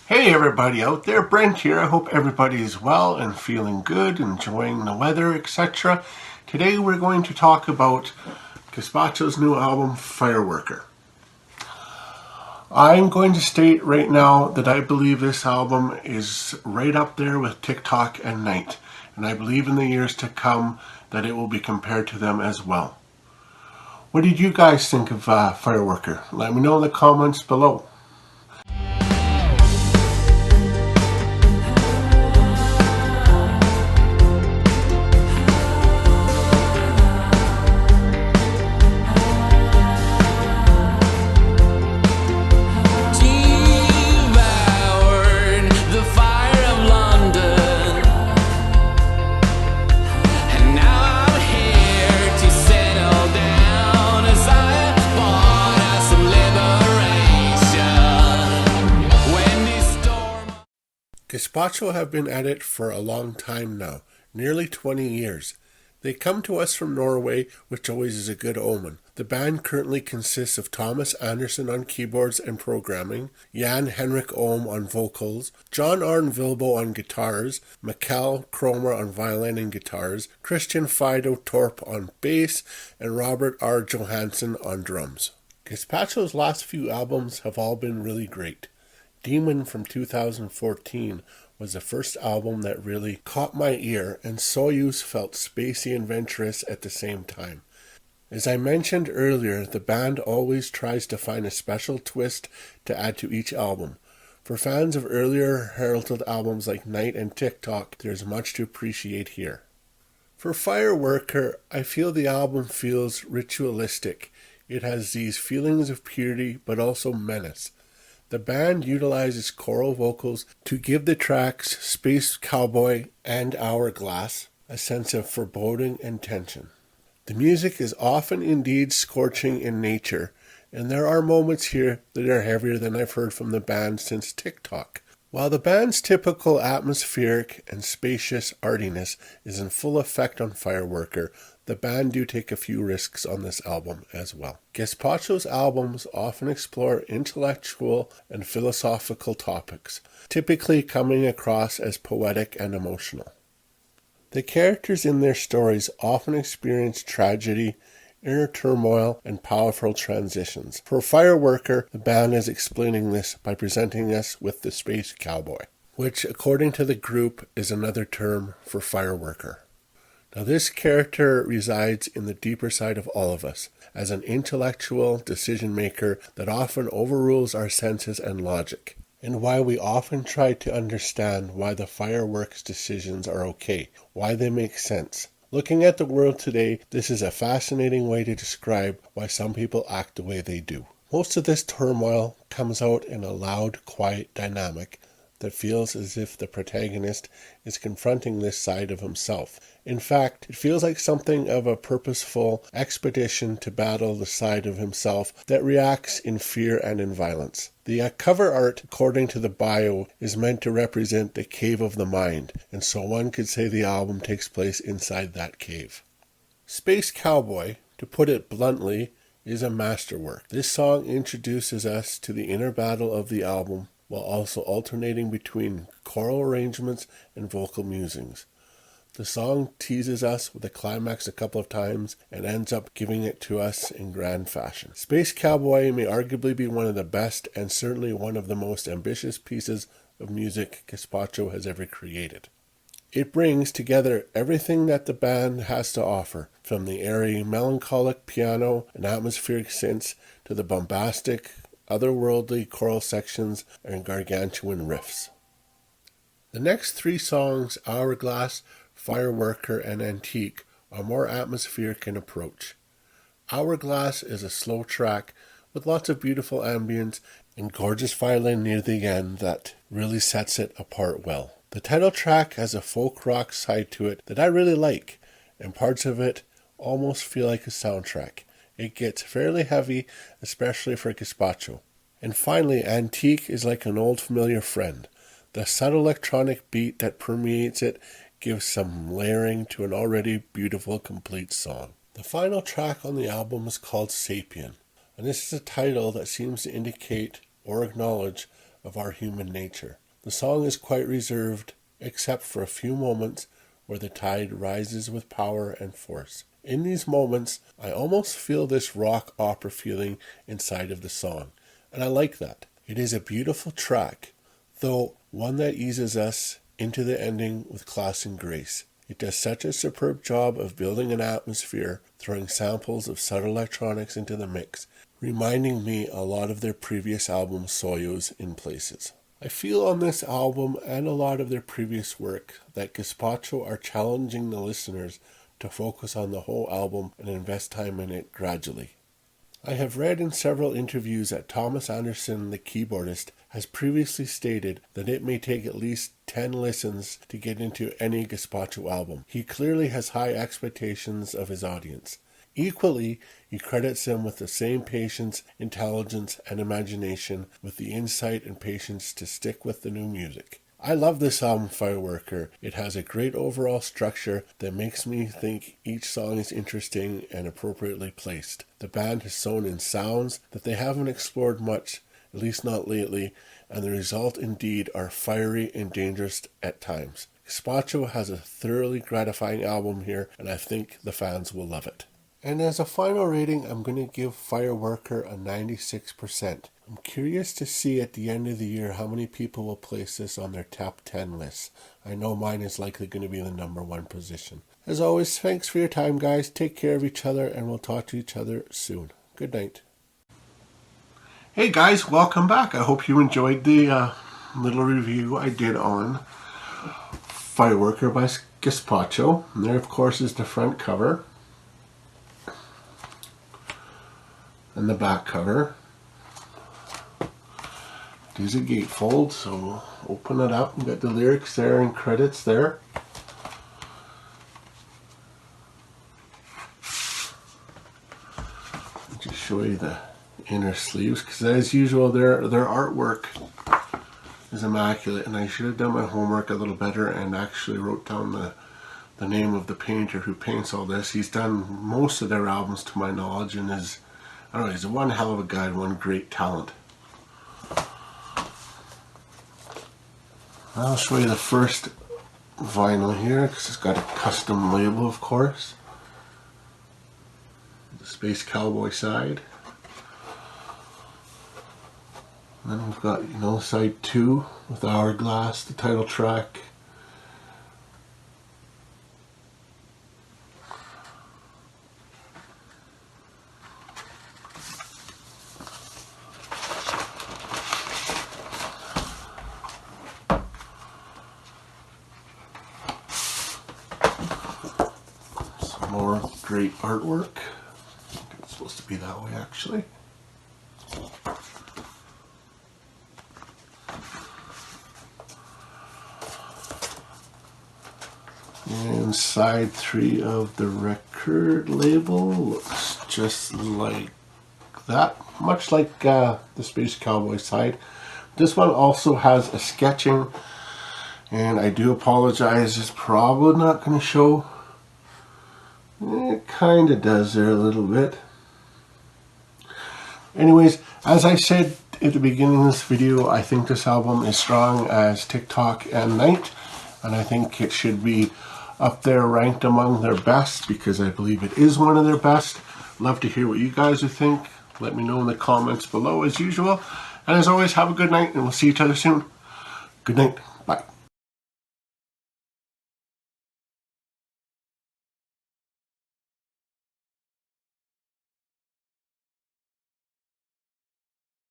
Hey everybody out there, Brent here. I hope everybody is well and feeling good, enjoying the weather, etc. Today we're going to talk about Gazpacho's new album, Fireworker. I'm going to state right now that I believe this album is right up there with TikTok and Night, and I believe in the years to come that it will be compared to them as well. What did you guys think of Fireworker? Let me know in the comments below. Gazpacho have been at it for a long time now, nearly 20 years. They come to us from Norway, which always is a good omen. The band currently consists of Thomas Anderson on keyboards and programming, Jan Henrik Ohm on vocals, John Arne Vilbo on guitars, Mikkel Kromer on violin and guitars, Christian Fido Torp on bass, and Robert R. Johansson on drums. Gazpacho's last few albums have all been really great. Demon from 2014 was the first album that really caught my ear, and Soyuz felt spacey and venturous at the same time. As I mentioned earlier, the band always tries to find a special twist to add to each album. For fans of earlier heralded albums like Night and TikTok, there's much to appreciate here. For Fireworker, I feel the album feels ritualistic. It has these feelings of purity but also menace. The band utilizes choral vocals to give the tracks Space Cowboy and Hourglass a sense of foreboding and tension. The music is often indeed scorching in nature, and there are moments here that are heavier than I've heard from the band since TikTok. While the band's typical atmospheric and spacious artiness is in full effect on Fireworker, the band do take a few risks on this album as well. Gazpacho's albums often explore intellectual and philosophical topics, typically coming across as poetic and emotional. The characters in their stories often experience tragedy, inner turmoil, and powerful transitions. For Fireworker, the band is explaining this by presenting us with the Space Cowboy, which, according to the group, is another term for Fireworker. Now, this character resides in the deeper side of all of us, as an intellectual decision maker that often overrules our senses and logic, and why we often try to understand why the fireworks decisions are okay, why they make sense. Looking at the world today, this is a fascinating way to describe why some people act the way they do. Most of this turmoil comes out in a loud, quiet dynamic that feels as if the protagonist is confronting this side of himself. In fact, it feels like something of a purposeful expedition to battle the side of himself that reacts in fear and in violence. The cover art, according to the bio, is meant to represent the cave of the mind, and so one could say the album takes place inside that cave. Space Cowboy, to put it bluntly, is a masterwork. This song introduces us to the inner battle of the album, while also alternating between choral arrangements and vocal musings. The song teases us with a climax a couple of times and ends up giving it to us in grand fashion. Space Cowboy may arguably be one of the best and certainly one of the most ambitious pieces of music Gazpacho has ever created. It brings together everything that the band has to offer, from the airy, melancholic piano and atmospheric synths to the bombastic, otherworldly choral sections and gargantuan riffs. The next three songs, Hourglass, Fireworker, and Antique, are more atmospheric in approach. Hourglass is a slow track with lots of beautiful ambience and gorgeous violin near the end that really sets it apart well. The title track has a folk rock side to it that I really like, and parts of it almost feel like a soundtrack. It gets fairly heavy, especially for Gazpacho. And finally, Antique is like an old familiar friend. The subtle electronic beat that permeates it gives some layering to an already beautiful, complete song. The final track on the album is called Sapien, and this is a title that seems to indicate or acknowledge of our human nature. The song is quite reserved, except for a few moments where the tide rises with power and force. In these moments, I almost feel this rock opera feeling inside of the song, and I like that. It is a beautiful track, though one that eases us into the ending with class and grace. It does such a superb job of building an atmosphere, throwing samples of subtle electronics into the mix, reminding me a lot of their previous album solos in places. I feel on this album and a lot of their previous work that Gazpacho are challenging the listeners to focus on the whole album and invest time in it gradually. I have read in several interviews that Thomas Anderson, the keyboardist, has previously stated that it may take at least 10 listens to get into any Gazpacho album. He clearly has high expectations of his audience. Equally, he credits them with the same patience, intelligence, and imagination, with the insight and patience to stick with the new music. I love this album, Fireworker. It has a great overall structure that makes me think each song is interesting and appropriately placed. The band has sewn in sounds that they haven't explored much, at least not lately, and the result indeed are fiery and dangerous at times. Gazpacho has a thoroughly gratifying album here, and I think the fans will love it. And as a final rating, I'm going to give Fireworker a 96%. I'm curious to see at the end of the year how many people will place this on their top 10 lists. I know mine is likely going to be the number 1 position. As always, thanks for your time, guys. Take care of each other, and we'll talk to each other soon. Good night. Hey guys, welcome back. I hope you enjoyed the little review I did on Fireworker by Gazpacho. And there, of course, is the front cover. And the back cover. There's a gatefold, so open it up. You got the lyrics there and credits there. I'll just show you the inner sleeves, because as usual, their artwork is immaculate, and I should have done my homework a little better and actually wrote down the name of the painter who paints all this. He's done most of their albums to my knowledge, and is, I don't know, he's one hell of a guy, one great talent. I'll show you the first vinyl here, because it's got a custom label, of course. The Space Cowboy side. And then we've got, side 2 with Hourglass, the title track. Some more great artwork. I think it's supposed to be that way, actually. And side 3 of the record label looks just like that, much like the Space Cowboy side. This one also has a sketching, and I do apologize, it's probably not going to show. It kind of does there a little bit. Anyways, as I said at the beginning of this video, I think this album is strong as TikTok and Night, and I think it should be up there ranked among their best, because I believe it is one of their best. Love to hear what you guys would think. Let me know in the comments below as usual. And as always, have a good night, and we'll see each other soon. Good night.